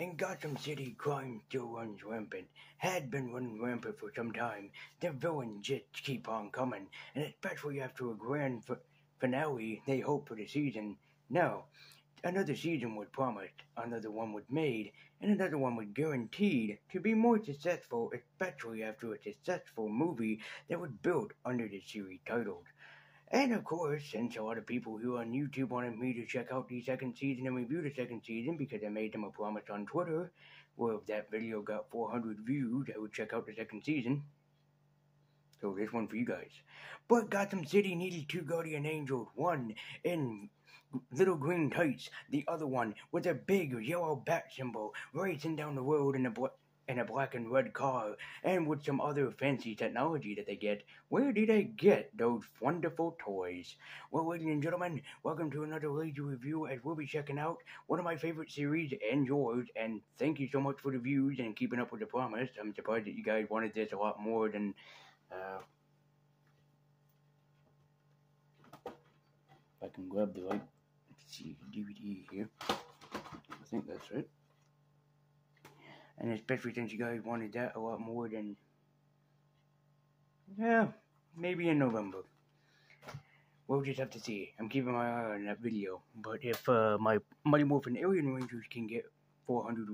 In Gotham City, crime still runs rampant. Had been running rampant for some time. The villains just keep on coming, and especially after a grand finale they hope for the season. Now, another season was promised, another one was made, and another one was guaranteed to be more successful, especially after a successful movie that was built under the series titles. And of course, since a lot of people who on YouTube wanted me to check out the second season and review the second season because I made them a promise on Twitter, well, if that video got 400 views, I would check out the second season. So this one for you guys. But Gotham City needed two guardian angels, one in little green tights, the other one with a big yellow bat symbol racing down the road in a black and red car, and with some other fancy technology that they get. Where did they get those wonderful toys? Well, ladies and gentlemen, welcome to another lazy review as we'll be checking out one of my favorite series and yours, and thank you so much for the views and keeping up with the promise. I'm surprised that you guys wanted this a lot more than, if I can grab the right, let's see, DVD here. I think that's it. And especially since you guys wanted that a lot more than, yeah, maybe in November. We'll just have to see. I'm keeping my eye on that video. But if my Mighty Morphin Alien Rangers can get 400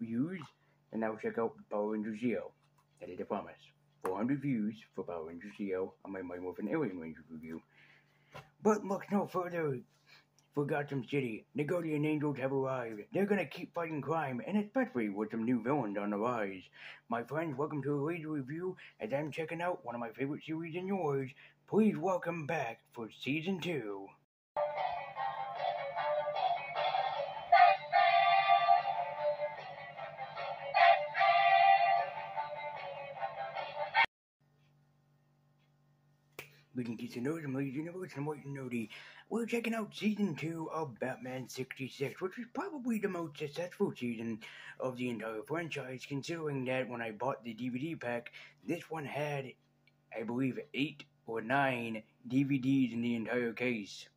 views, then I'll check out Power Rangers Zeo. That is a promise. 400 views for Power Rangers Zeo on my Mighty Morphin Alien Rangers review. But look no further. For Gotham City, the Guardian Angels have arrived. They're gonna keep fighting crime, and especially with some new villains on the rise. My friends, welcome to a laser review as I'm checking out one of my favorite series and yours. Please welcome back for Season 2. Greetings to those, I'm Lazy Universe, and I'm White and Nerdy. We're checking out Season 2 of Batman 66, which is probably the most successful season of the entire franchise, considering that when I bought the DVD pack, this one had, I believe, 8 or 9 DVDs in the entire case.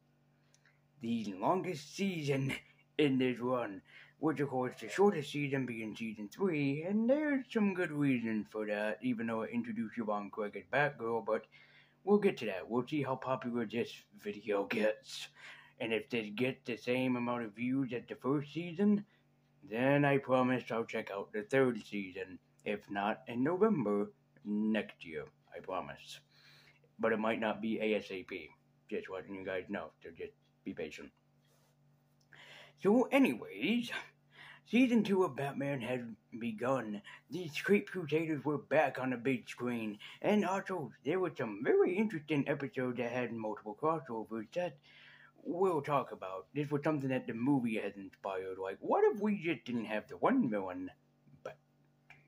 The longest season in this run, which of course the shortest season being Season 3, and there's some good reasons for that, even though it introduced Yvonne Craig as Batgirl, but we'll get to that. We'll see how popular this video gets. And if this gets the same amount of views as the first season, then I promise I'll check out the third season. If not, in November next year. I promise. But it might not be ASAP. Just letting you guys know. So just be patient. So anyways, Season 2 of Batman has begun. The Creep Crusaders were back on the big screen, and also there were some very interesting episodes that had multiple crossovers that we'll talk about. This was something that the movie has inspired. Like, what if we just didn't have the one villain, but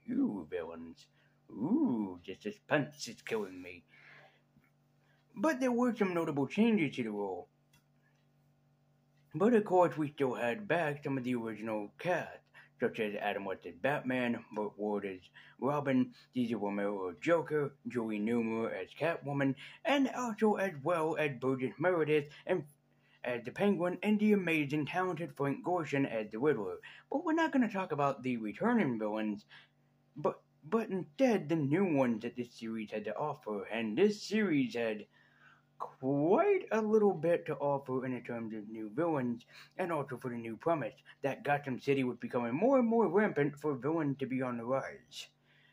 two villains? Ooh, the suspense is killing me. But there were some notable changes to the role. But of course, we still had back some of the original cast, such as Adam West as Batman, Burt Ward as Robin, Cesar Romero as Joker, Julie Newmar as Catwoman, and also as well as Burgess Meredith and as the Penguin, and the amazing, talented Frank Gorshin as the Riddler. But we're not going to talk about the returning villains, but instead the new ones that this series had to offer, and this series had quite a little bit to offer in terms of new villains, and also for the new premise that Gotham City was becoming more and more rampant for villains to be on the rise.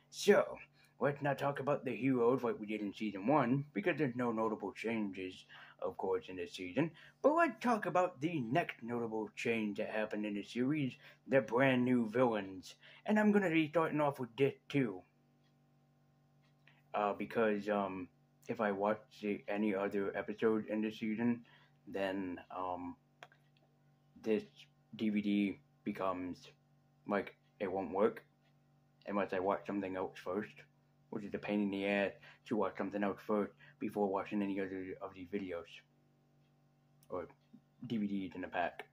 So, let's not talk about the heroes like we did in Season 1, because there's no notable changes, of course, in this season, but let's talk about the next notable change that happened in the series, the brand new villains. And I'm going to be starting off with this too, because, if I watch any other episode in this season, then this DVD becomes like it won't work unless I watch something else first, which is a pain in the ass to watch something else first before watching any other of these videos or DVDs in the pack.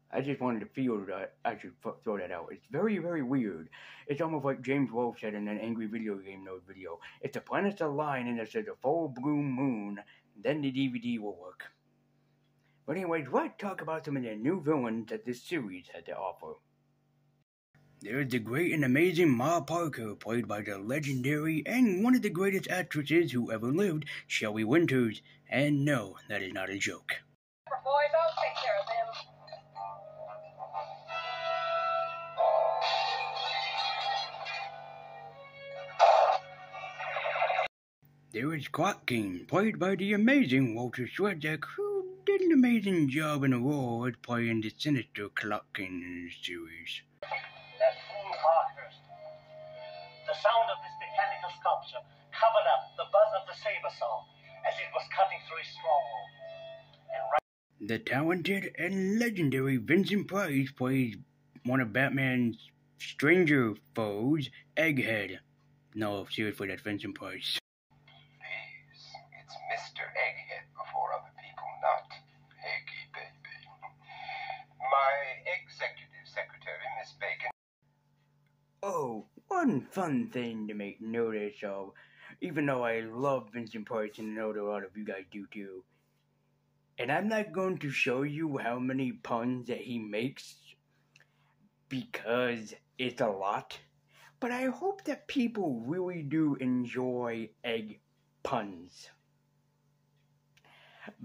I just wanted to feel that I should throw that out. It's very, very weird. It's almost like James Wolfe said in an Angry Video Game Node video. If the planets align and there's a full bloom moon, then the DVD will work. But anyways, let's talk about some of the new villains that this series had to offer. There's the great and amazing Ma Parker, played by the legendary and one of the greatest actresses who ever lived, Shelley Winters. And no, that is not a joke. Boys, I'll take care of them. There is Clock King, played by the amazing Walter Swedek, who did an amazing job in the role as playing the sinister Clock King in the series. That fool Parkhurst. The sound of this mechanical sculpture covered up the buzz of the saber saw as it was cutting through his stronghold. The talented and legendary Vincent Price plays one of Batman's stranger foes, Egghead. No, seriously, that's Vincent Price. Please, it's Mr. Egghead before other people, not Eggy Baby. My executive secretary, Miss Bacon. Oh, one fun thing to make notice of, even though I love Vincent Price and I know that a lot of you guys do too. And I'm not going to show you how many puns that he makes because it's a lot. But I hope that people really do enjoy egg puns.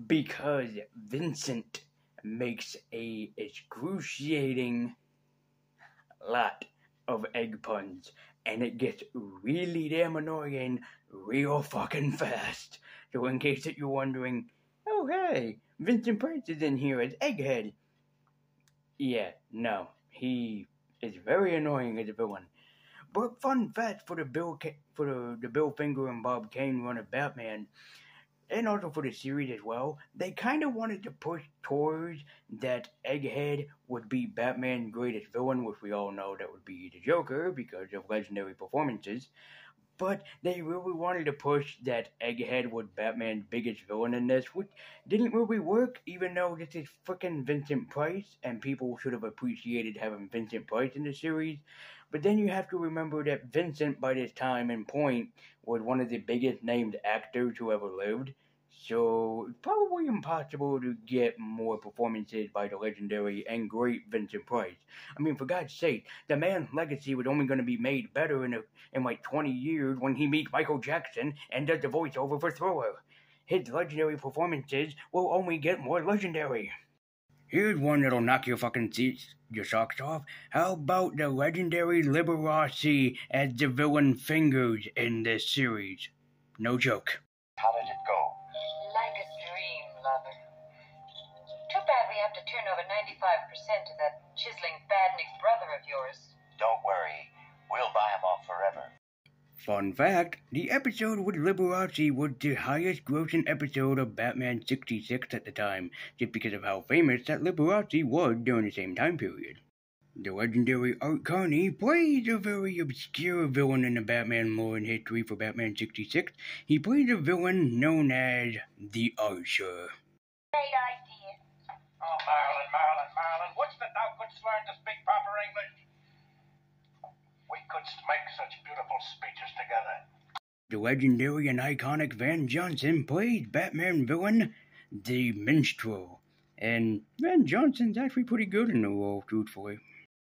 Because Vincent makes a excruciating lot of egg puns. And it gets really damn annoying real fucking fast. So in case that you're wondering, oh hey, Vincent Price is in here as Egghead. Yeah, no, he is very annoying as a villain. But fun fact for the Bill Finger and Bob Kane run of Batman, and also for the series as well, they kind of wanted to push towards that Egghead would be Batman's greatest villain, which we all know that would be the Joker because of legendary performances. But they really wanted to push that Egghead was Batman's biggest villain in this, which didn't really work, even though this is frickin' Vincent Price, and people should have appreciated having Vincent Price in the series. But then you have to remember that Vincent, by this time and point, was one of the biggest named actors who ever lived. So it's probably impossible to get more performances by the legendary and great Vincent Price. I mean, for God's sake, the man's legacy was only going to be made better in like 20 years when he meets Michael Jackson and does the voiceover for Thriller. His legendary performances will only get more legendary. Here's one that'll knock your socks off. How about the legendary Liberace as the villain Fingers in this series? No joke. How did it go? Like a dream, lover. Too bad we have to turn over 95% to that chiseling badnik brother of yours. Don't worry, we'll buy him off forever. Fun fact, the episode with Liberace was the highest grossing episode of Batman 66 at the time, just because of how famous that Liberace was during the same time period. The legendary Art Carney plays a very obscure villain in the Batman lore and history for Batman 66. He plays a villain known as the Archer. Great idea. Oh, Marilyn, what's that thou couldst learn to speak proper English? We couldst make such beautiful speeches together. The legendary and iconic Van Johnson plays Batman villain, the Minstrel. And Van Johnson's actually pretty good in the role, truthfully.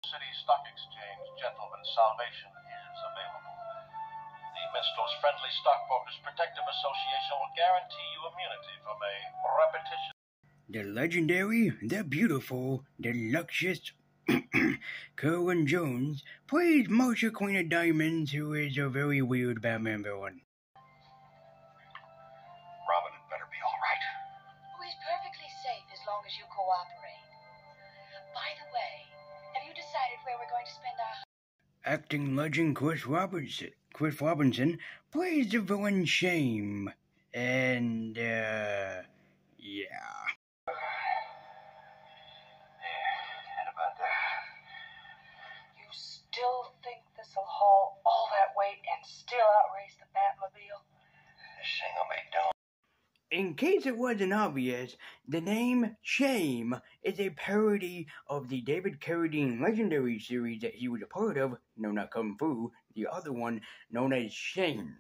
City Stock Exchange Gentleman's Salvation is available. The Minstrel's Friendly Stockbrokers Protective Association will guarantee you immunity from a repetition. The legendary, the beautiful, the luscious Kerwin Jones plays Marsha Queen of Diamonds, who is a very weird Batman villain. Robin had better be all right. Oh, he's perfectly safe as long as you cooperate. By the way, have you decided where we're going to spend our... Acting legend Chris Robinson plays the villain Shame. And, yeah. And about that. You still think this'll haul all that weight and still outrace the Batmobile? This thing'll be done. In case it wasn't obvious, the name Shame is a parody of the David Carradine legendary series that he was a part of, no, not Kung Fu, the other one known as Shane.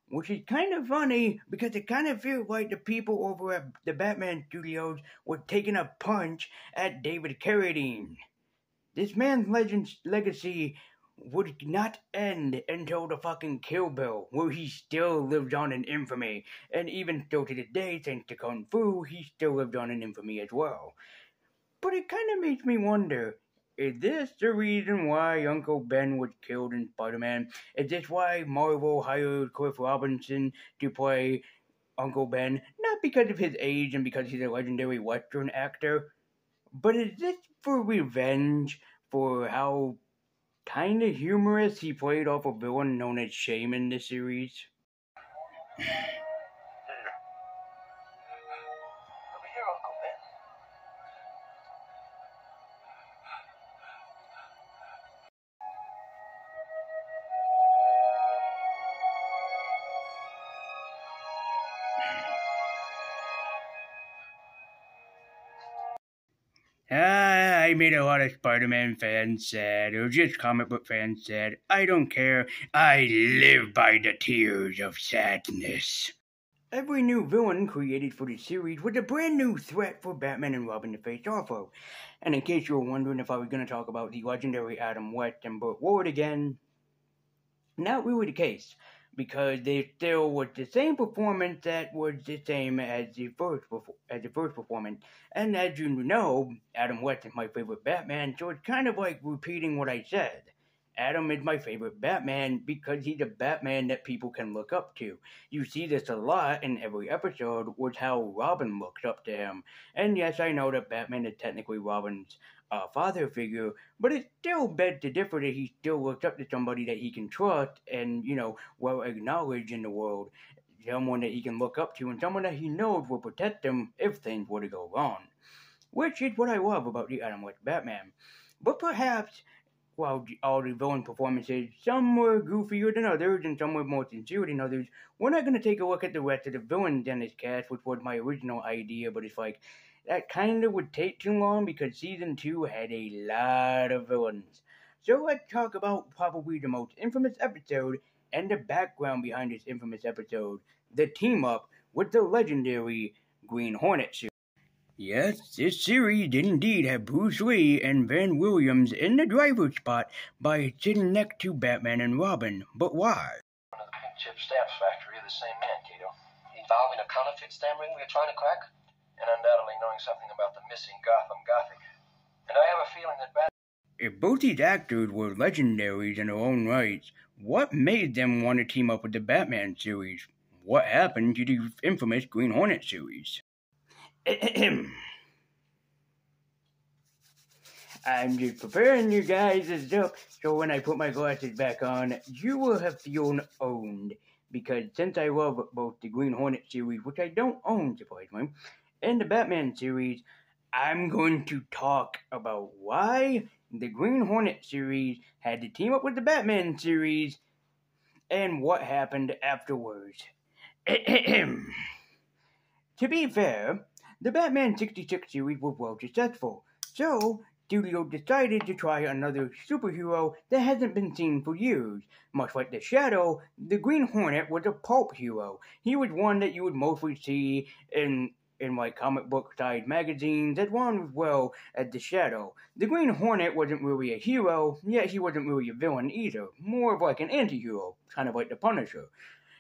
Which is kind of funny because it kind of feels like the people over at the Batman Studios were taking a punch at David Carradine. This man's legacy would not end until the fucking Kill Bill, where he still lives on in infamy. And even still to this day, thanks to Kung Fu, he still lived on in infamy as well. But it kind of makes me wonder, is this the reason why Uncle Ben was killed in Spider-Man? Is this why Marvel hired Cliff Robinson to play Uncle Ben? Not because of his age and because he's a legendary Western actor, but is this for revenge for how kind of humorous he played off a villain known as Shame in this series? Over here, Uncle Ben. I made a lot of Spider-Man fans sad, or just comic book fans sad. I don't care. I live by the tears of sadness. Every new villain created for the series was a brand new threat for Batman and Robin to face off of. And in case you were wondering if I was going to talk about the legendary Adam West and Burt Ward again, not really the case, because they still was the same performance that was the same as the first performance. And as you know, Adam West is my favorite Batman, so it's kind of like repeating what I said. Adam is my favorite Batman because he's a Batman that people can look up to. You see this a lot in every episode with how Robin looks up to him. And yes, I know that Batman is technically Robin's father figure, but it still begs to differ that he still looks up to somebody that he can trust and, well acknowledged in the world. Someone that he can look up to and someone that he knows will protect him if things were to go wrong. Which is what I love about the Adam West Batman. But perhaps, while all the villain performances, some were goofier than others and some were more sincere than others, we're not going to take a look at the rest of the villains in this cast, which was my original idea, but it's like, that kind of would take too long because Season 2 had a lot of villains. So let's talk about probably the most infamous episode and the background behind this infamous episode, the team-up with the legendary Green Hornet series. Yes, this series did indeed have Bruce Lee and Van Williams in the driver's spot by sitting next to Batman and Robin. But why? One of the pink chip stamps factory of the same man, Kato. Involving a counterfeit stamp ring we are trying to crack? And undoubtedly knowing something about the missing Gotham Gothic. And I have a feeling that Batman... If both these actors were legendaries in their own rights, what made them want to team up with the Batman series? What happened to the infamous Green Hornet series? I'm just preparing you guys as up, so when I put my glasses back on, you will have feeling owned. Because since I love both the Green Hornet series, which I don't own, surprisingly, and the Batman series, I'm going to talk about why the Green Hornet series had to team up with the Batman series, and what happened afterwards. To be fair, the Batman 66 series was well successful, so studio decided to try another superhero that hasn't been seen for years. Much like the Shadow, the Green Hornet was a pulp hero. He was one that you would mostly see in like comic book side magazines as well as the Shadow. The Green Hornet wasn't really a hero, yet he wasn't really a villain either. More of like an anti-hero, kind of like the Punisher.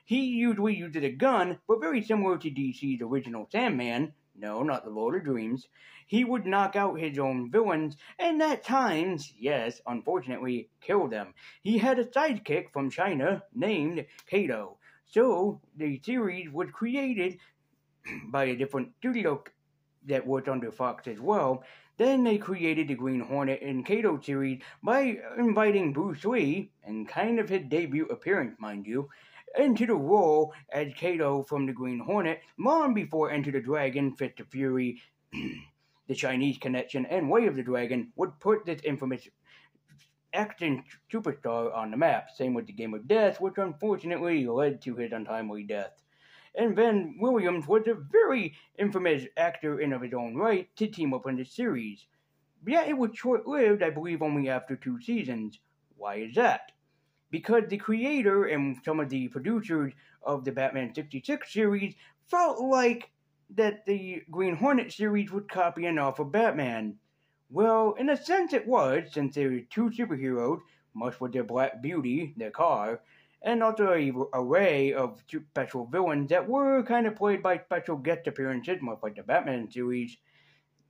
He usually uses a gun, but very similar to DC's original Sandman, no, not the Lord of Dreams, he would knock out his own villains, and at times, yes, unfortunately, kill them. He had a sidekick from China named Kato. So, the series was created by a different studio that worked under Fox as well. Then they created the Green Hornet and Kato series by inviting Bruce Lee, and kind of his debut appearance, mind you, into the role as Kato from the Green Hornet long before Enter the Dragon, Fist of Fury, the Chinese Connection, and Way of the Dragon would put this infamous action superstar on the map. Same with the Game of Death, which unfortunately led to his untimely death. And Van Williams was a very infamous actor in of his own right to team up in this series. But yet it was short-lived, I believe only after 2 seasons. Why is that? Because the creator and some of the producers of the Batman 66 series felt like that the Green Hornet series was copying off of Batman. Well, in a sense it was, since there were two superheroes, much with their Black Beauty, their car, and also a array of special villains that were kind of played by special guest appearances, much like the Batman series.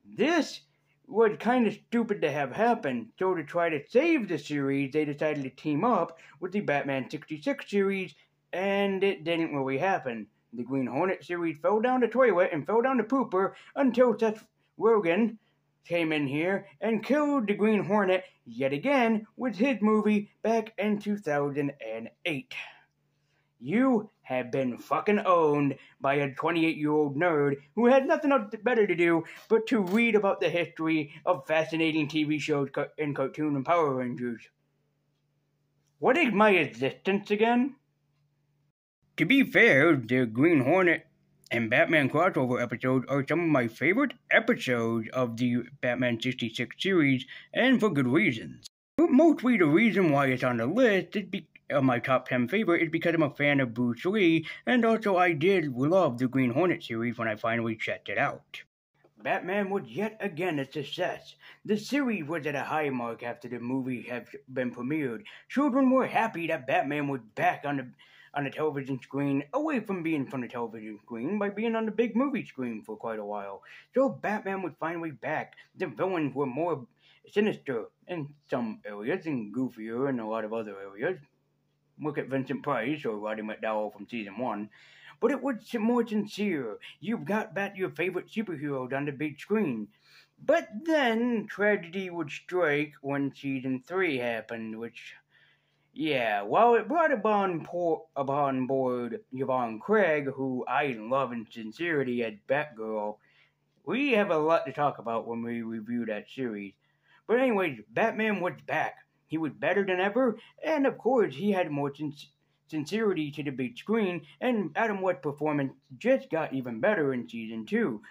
This was kind of stupid to have happen, so to try to save the series, they decided to team up with the Batman 66 series, and it didn't really happen. The Green Hornet series fell down the toilet and fell down the pooper until Seth Rogen came in here and killed the Green Hornet yet again with his movie back in 2008. You have been fucking owned by a 28-year-old nerd who had nothing else better to do but to read about the history of fascinating TV shows and cartoon and Power Rangers. What is my existence again? To be fair, the Green Hornet and Batman crossover episodes are some of my favorite episodes of the Batman 66 series, and for good reasons. But mostly the reason why it's on the list is my top 10 favorite is because I'm a fan of Bruce Lee, and also I did love the Green Hornet series when I finally checked it out. Batman was yet again a success. The series was at a high mark after the movie had been premiered. Children were happy that Batman was back on the television screen, away from being from the television screen by being on the big movie screen for quite a while. So Batman was finally back. The villains were more sinister in some areas and goofier in a lot of other areas. Look at Vincent Price or Roddy McDowell from season 1. But it was more sincere. You got back your favorite superheroes on the big screen. But then tragedy would strike when season 3 happened, which, yeah, while it brought upon board Yvonne Craig, who I love in sincerity as Batgirl, we have a lot to talk about when we review that series. But anyways, Batman was back. He was better than ever, and of course he had more sincerity to the big screen, and Adam West's performance just got even better in season 2.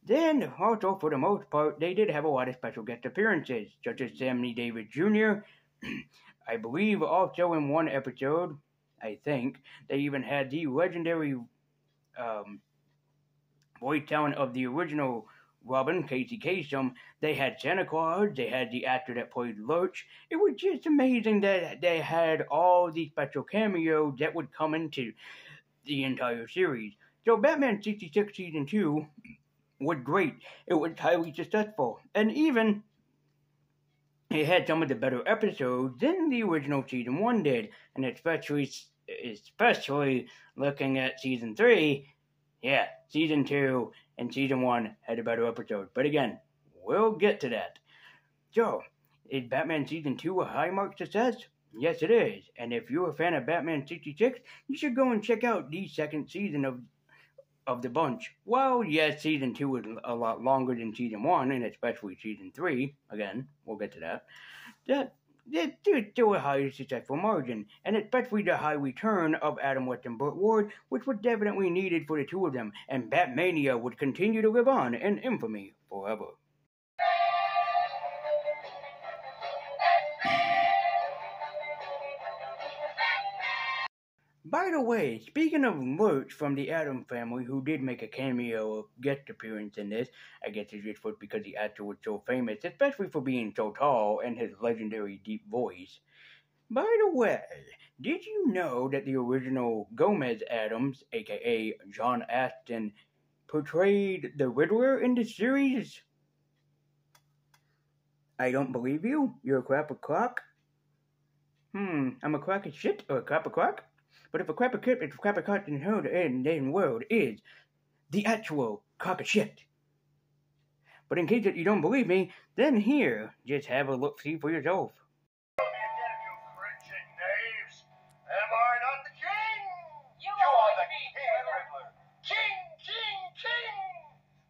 Then, also for the most part, they did have a lot of special guest appearances, such as Sammy Davis Jr., I believe also in one episode, I think, they even had the legendary voice talent of the original Robin, Casey Kasem. They had Santa Claus, they had the actor that played Lurch. It was just amazing that they had all these special cameos that would come into the entire series. So Batman 66 Season 2 was great. It was highly successful. And even it had some of the better episodes than the original Season 1 did. And especially looking at Season 3, yeah, Season 2 and Season 1 had a better episode. But again, we'll get to that. So, is Batman Season 2 a high mark success? Yes, it is. And if you're a fan of Batman 66, you should go and check out the second season of the bunch. While, yes, Season 2 is a lot longer than Season 1, and especially Season 3, again, we'll get to that, it's still a highly successful margin, and especially the high return of Adam West and Burt Ward, which was definitely needed for the two of them, and Batmania would continue to live on in infamy forever. By the way, speaking of Lurch from the Addams Family, who did make a cameo guest appearance in this, I guess it's just because the actor was so famous, especially for being so tall and his legendary deep voice. By the way, did you know that the original Gomez Addams, aka John Astin, portrayed the Riddler in the series? I don't believe you? You're a crap of clock? I'm a crack of shit or a crap of clock? But if a crap of kip, it's a crap of cut in the world is the actual crock of shit. But in case that you don't believe me, then here, just have a look-see for yourself. You cringing knaves! Am I not the king? You are the king, Riddler! King!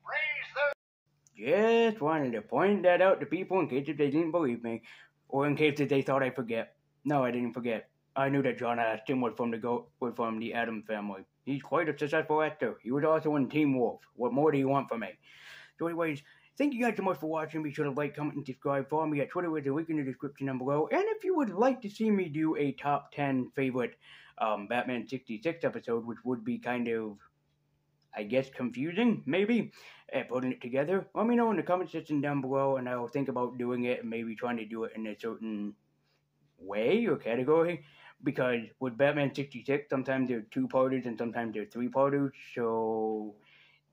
Breeze the... Just wanted to point that out to people in case if they didn't believe me, or in case that they thought I'd forget. No, I didn't forget. I knew that John Astin was from the Addams Family. He's quite a successful actor. He was also in Teen Wolf. What more do you want from me? So anyways, thank you guys so much for watching. Be sure to like, comment, and subscribe. Follow me at Twitter with a link in the description down below. And if you would like to see me do a top 10 favorite Batman 66 episode, which would be kind of, I guess, confusing, maybe, putting it together. Let me know in the comment section down below, and I'll think about doing it and maybe trying to do it in a certain way or category. Because with Batman 66, sometimes they're two-parters and sometimes they're three-parters. So,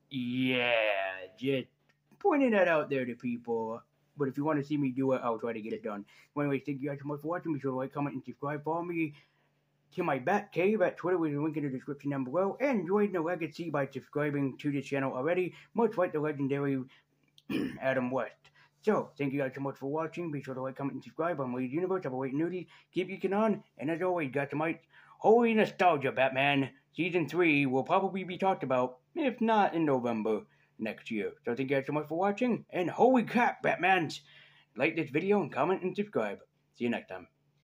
yeah, just pointing that out there to people. But if you want to see me do it, I'll try to get it done. Well, anyways, thank you guys so much for watching. Be sure to like, comment, and subscribe. Follow me to my Batcave at Twitter with a link in the description down below. And join the legacy by subscribing to this channel already, much like the legendary Adam West. So, thank you guys so much for watching. Be sure to like, comment, and subscribe. I'm Legendary Liberace. I'm a waiting nudie. Keep your on. And as always, got some holy nostalgia, Batman. Season 3 will probably be talked about, if not in November next year. So thank you guys so much for watching. And holy crap, Batmans! Like this video and comment and subscribe. See you next time.